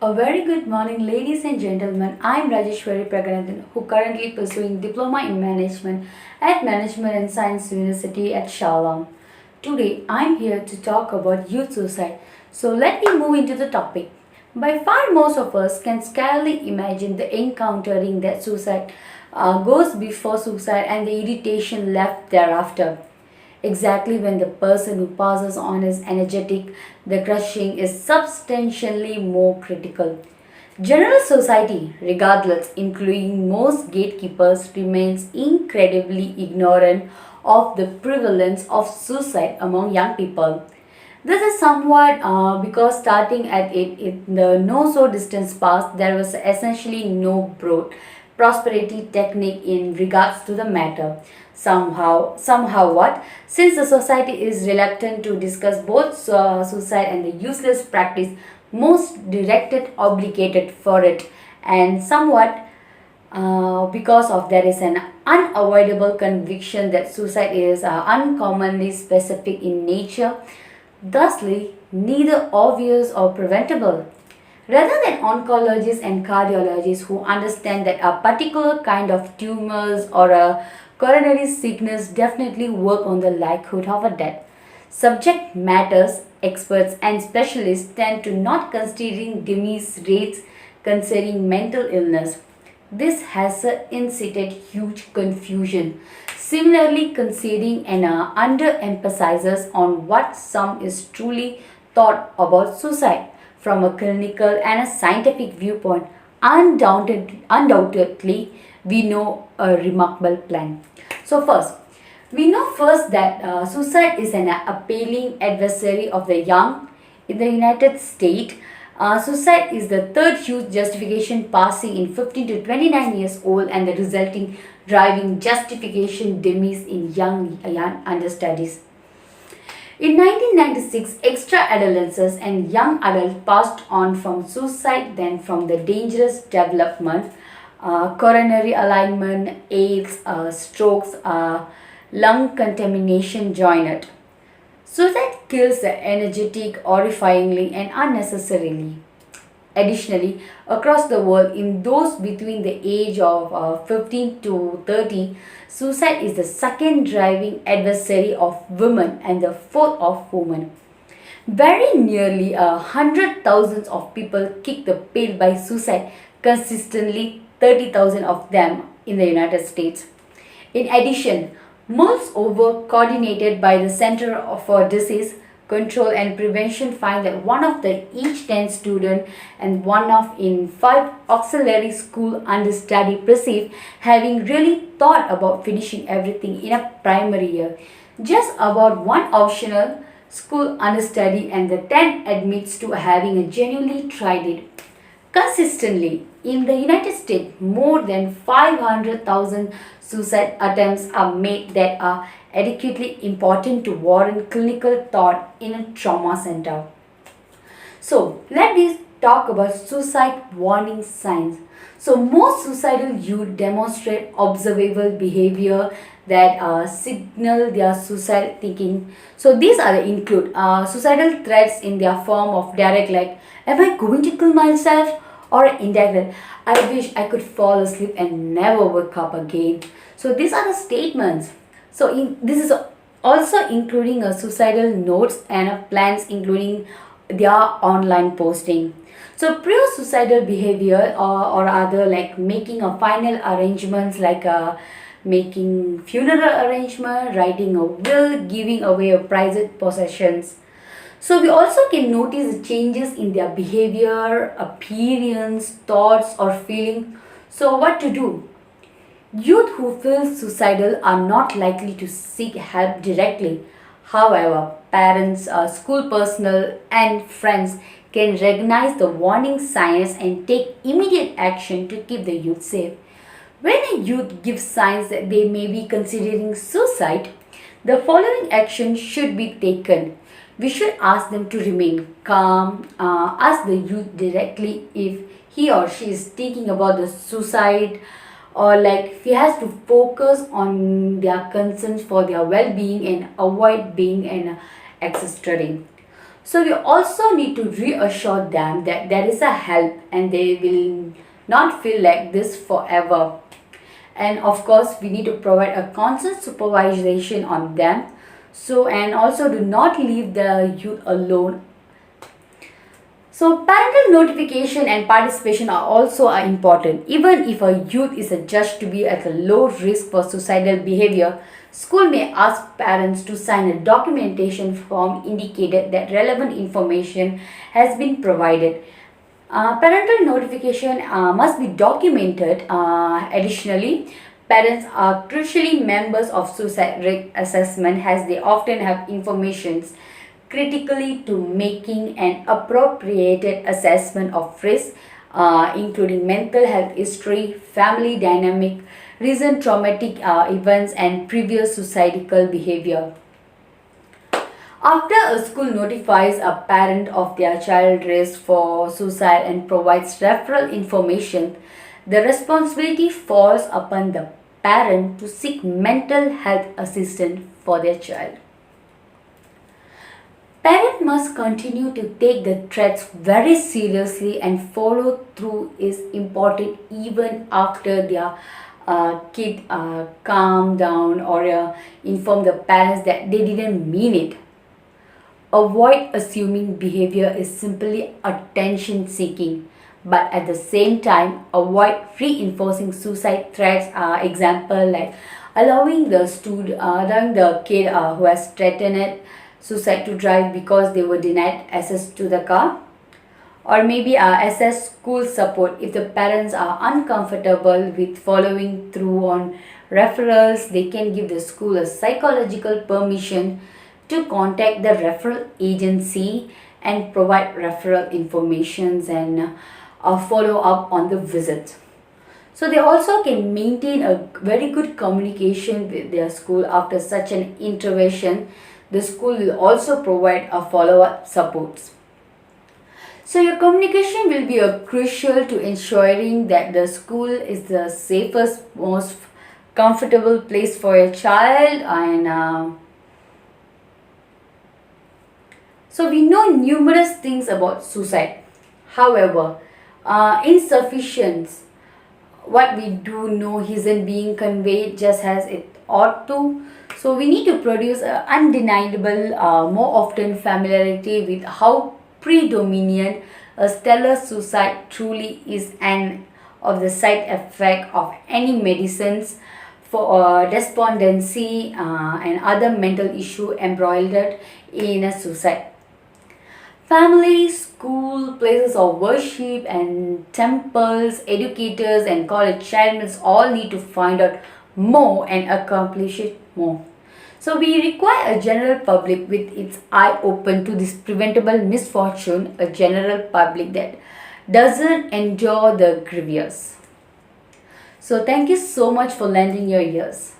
A very good morning, ladies and gentlemen. I am Rajeshwari Praganathan, who currently pursuing Diploma in Management at Management and Science University at Shalom. Today, I am here to talk about youth suicide. So let me move into the topic. By far, most of us can scarcely imagine the encountering that suicide goes before suicide and the irritation left thereafter. Exactly when the person who passes on is energetic, the crushing is substantially more critical. General society, regardless, including most gatekeepers, remains incredibly ignorant of the prevalence of suicide among young people. This is somewhat because starting at it in the no so distant past, there was essentially no broad prosperity technique in regards to the matter. Somehow, what? Since the society is reluctant to discuss both suicide and the useless practice most directed obligated for it, and somewhat because of there is an unavoidable conviction that suicide is uncommonly specific in nature, thusly neither obvious or preventable. Rather than oncologists and cardiologists who understand that a particular kind of tumors or a coronary sickness definitely work on the likelihood of a death, subject matters experts and specialists tend to not considering demise rates concerning mental illness. This has incited huge confusion. Similarly, conceding and underemphasizes on what some is truly thought about suicide from a clinical and a scientific viewpoint. Undoubtedly, we know a remarkable plan. So first, we know first that suicide is an appealing adversary of the young in the United States. Suicide is the third huge justification passing in 15 to 29 years old and the resulting driving justification demise in young understudies. In 1996, extra adolescents and young adults passed on from suicide then from the dangerous development, coronary alignment, AIDS, strokes, lung contamination joined. Suicide kills the energetic, horrifyingly, and unnecessarily. Additionally, across the world, in those between the age of 15 to 30, suicide is the second driving adversary of women and the fourth of women. Very nearly 100,000 of people kick the pail by suicide, consistently 30,000 of them in the United States. In addition, most over coordinated by the Center for Disease Control and Prevention find that one of the each 10 student and one of in 5 auxiliary school understudy perceive having really thought about finishing everything in a primary year. Just about one optional school understudy and the 10 admits to having a genuinely tried it. Consistently, in the United States, more than 500,000 suicide attempts are made that are adequately important to warrant clinical thought in a trauma center. So, let me talk about suicide warning signs. So, most suicidal youth demonstrate observable behavior that signal their suicide thinking. So, these are include suicidal threats in their form of direct like, am I going to kill myself? Or indirect, I wish I could fall asleep and never wake up again. So, these are the statements. So, this is also including suicidal notes and plans including their online posting. So pre-suicidal behavior or other like making a final arrangements like making funeral arrangement, writing a will, giving away a prized possessions. So we also can notice the changes in their behavior, appearance, thoughts or feeling. So what to do? Youth who feel suicidal are not likely to seek help directly. However, parents, school personnel, and friends can recognize the warning signs and take immediate action to keep the youth safe. When a youth gives signs that they may be considering suicide, the following action should be taken. We should ask them to remain calm, ask the youth directly if he or she is thinking about the suicide or like he has to focus on their concerns for their well-being and avoid being an excess studying. So we also need to reassure them that there is a help and they will not feel like this forever. And of course, we need to provide a constant supervision on them. So, and also do not leave the youth alone. So parental notification and participation are also important. Even if a youth is judged to be at a low risk for suicidal behavior, school may ask parents to sign a documentation form indicated that relevant information has been provided. Parental notification must be documented. Additionally, parents are crucially members of suicide risk assessment as they often have informations critically to making an appropriated assessment of risk, including mental health history, family dynamic, recent traumatic events, and previous suicidal behavior. After a school notifies a parent of their child risk for suicide and provides referral information, the responsibility falls upon the parent to seek mental health assistance for their child. Parents must continue to take the threats very seriously and follow through is important even after their kid calm down or inform the parents that they didn't mean it. Avoid assuming behavior is simply attention seeking, but at the same time avoid reinforcing suicide threats. Example like allowing the kid who has threatened suicide to drive because they were denied access to the car, or maybe assess school support. If the parents are uncomfortable with following through on referrals, they can give the school a psychological permission to contact the referral agency and provide referral informations and follow up on the visit. So they also can maintain a very good communication with their school after such an intervention. The school will also provide a follow-up supports. So your communication will be crucial to ensuring that the school is the safest, most comfortable place for your child. And so we know numerous things about suicide. However, insufficient what we do know isn't being conveyed just as it ought to. So we need to produce an undeniable, more often familiarity with how predominant a stellar suicide truly is and of the side effect of any medicines for despondency and other mental issue embroiled in a suicide. Family, school, places of worship and temples, educators and college chairmen all need to find out more and accomplish it more. So we require a general public with its eye open to this preventable misfortune, a general public that doesn't endure the grievous. So thank you so much for lending your ears.